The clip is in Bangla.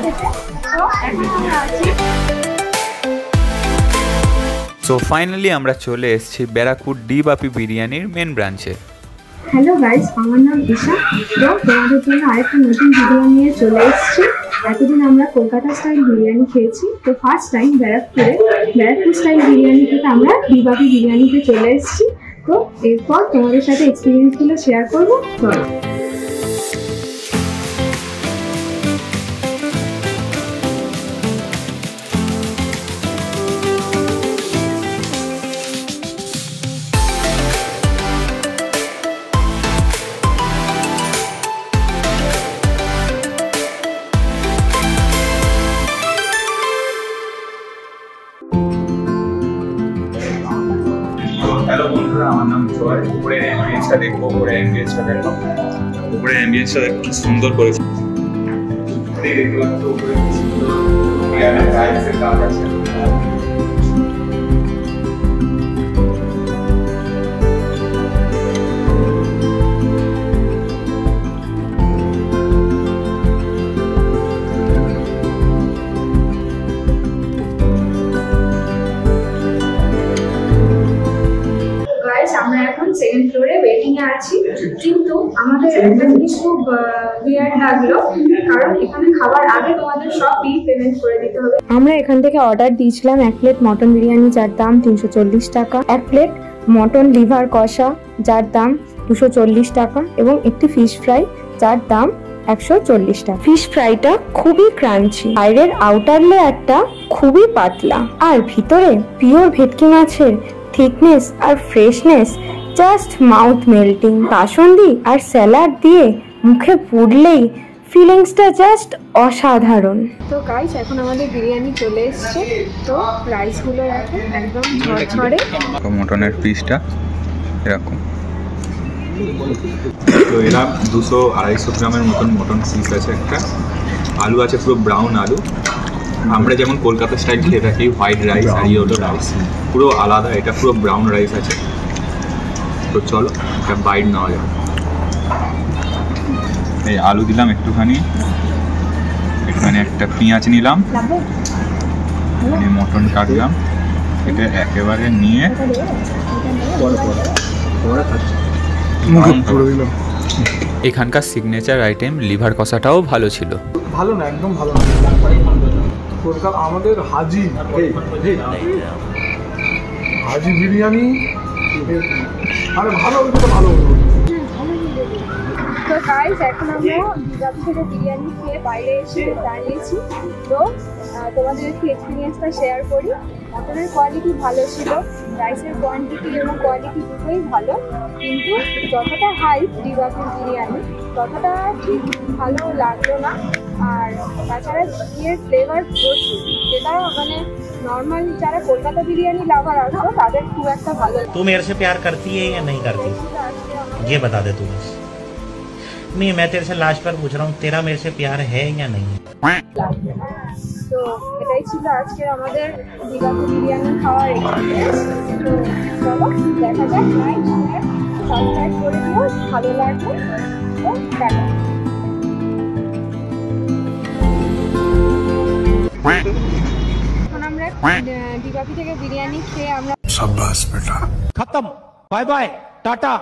খেতে। তো এখন আমরা আছি। সো ফাইনালি আমরা চলে এসেছি ব্যারাকুর ডি বাপি বিরিয়ানির মেন ব্রাঞ্চে। হ্যালো গাইস, আমার নাম ঈশা। তো তোমাদের জন্য আরেকটা নতুন ভিডিও নিয়ে চলে এসেছি। এতদিন আমরা কলকাতা স্টাইল বিরিয়ানি খেয়েছি, তো first time Barrackpore style biryani থেকে আমরা ডি বাপি বিরিয়ানিতে চলে এসেছি। তো এরপর তোমাদের সাথে এক্সপিরিয়েন্সগুলো শেয়ার করবো। চলো। হ্যালো বন্ধুরা, আমার নাম জয়। উপরের অ্যাম্বিয়েন্সটা দেখবো, উপরের অ্যাম্বিয়েন্সটা দেখো। উপরের অ্যাম্বিয়েন্সটা একটু সুন্দর করেছে। দেখতে পাচ্ছ উপরে কি সুন্দর টাইলসের কাজ আছে। আমরা এখন সেকেন্ড ফ্লোরে ওয়েটিং এ আছি, কিন্তু আমাদের একটা জিনিস খুব উইয়ার্ড লাগলো, কারণ এখানে খাবার আগে তোমাদের সব বিল পেমেন্ট করে দিতে হবে। আমরা এখান থেকে অর্ডার দিয়েছিলাম 1 প্লেট মটন বিরিয়ানি, যার দাম 340 টাকা, 1 প্লেট মটন লিভার কষা, যার দাম 240 টাকা, এবং একটি ফিশ ফ্রাই, যার দাম 140 টাকা। ফিশ ফ্রাইটা খুবই ক্রাঞ্চি, বাইরের আউটার লেয়ারটা খুবই পাতলা, আর ভিতরে পিওর ভেটকি মাছের থিকনেস আর ফ্রেশনেস জাস্ট মাউথ মেল্টিং। কাসুন্দি আর স্যালাড দিয়ে মুখে পুড়লেই ফিলিংসটা জাস্ট অসাধারণ। তো গাইস, এখন আমাদের বিরিয়ানি চলে এসছে। তো রাইসগুলো এখন একদম ঝরঝরে। মটনের পিসটা এরকম। তো এরা 200-250 গ্রামের মতন মটন পিস আছে একটা। আলু আছে পুরো ব্রাউন আলু। আমরা যেমন কলকাতা স্টাইল খেয়ে থাকি হোয়াইট রাইস, আর ইয়ে হলো রাইস পুরো আলাদা, এটা পুরো ব্রাউন রাইস আছে। তো চলো একটা বাইট নেওয়া যাবে। এই আলু দিলাম একটুখানি, এখানে একটা পেঁয়াজ নিলাম, মটন কাটলাম, এটা একেবারে নিয়ে এখানকার সিগনেচার আইটেম লিভার কষাটাও ভালো ছিল। ভালো না, একদম ভালো না। কলকাতা আমাদের হাজি বিরিয়ানি, আরে ভালো হয়েছে তো ভালো হলো। তো গাইস, এখন আমরা দুর্গাপুর থেকে বিরিয়ানি খেয়ে বাইরে এসে দাঁড়িয়েছি। তো তোমাদের একটু এক্সপিরিয়েন্সটা শেয়ার করি। মটনের কোয়ালিটি ভালো ছিল, রাইসের কোয়ান্টিটি এবং কোয়ালিটি দুটোই ভালো, কিন্তু যতটা হাইপ দুর্গাপুর বিরিয়ানি ততটা ঠিক ভালো লাগলো না। আর তাছাড়া ঘিয়ের ফ্লেভার প্রচুর, যেটা মানে নর্মাল যারা কলকাতা বিরিয়ানি লাভার আসো তাদের খুব একটা ভালো। तू मेरे से प्यार करती है या नहीं करती, ये बता दे तू। नहीं, मैं तेरे से लास्ट बार पूछ रहा हूँ, तेरा मेरे से प्यार है या नहीं। তো এটাই ছিল আজকে আমাদের দুর্গাপুর বিরিয়ানি খাওয়ার এক্সপিরিয়েন্স। তো চলো দেখা যাক, লাইক শেয়ার সাবস্ক্রাইব করে দিও, ভালো লাগবে। তো টাটা। এখন আমরা দুর্গাপুর থেকে বিরিয়ানি খেয়ে আমরা शाबाश बेटा। खत्म, बाय बाय, टाटा।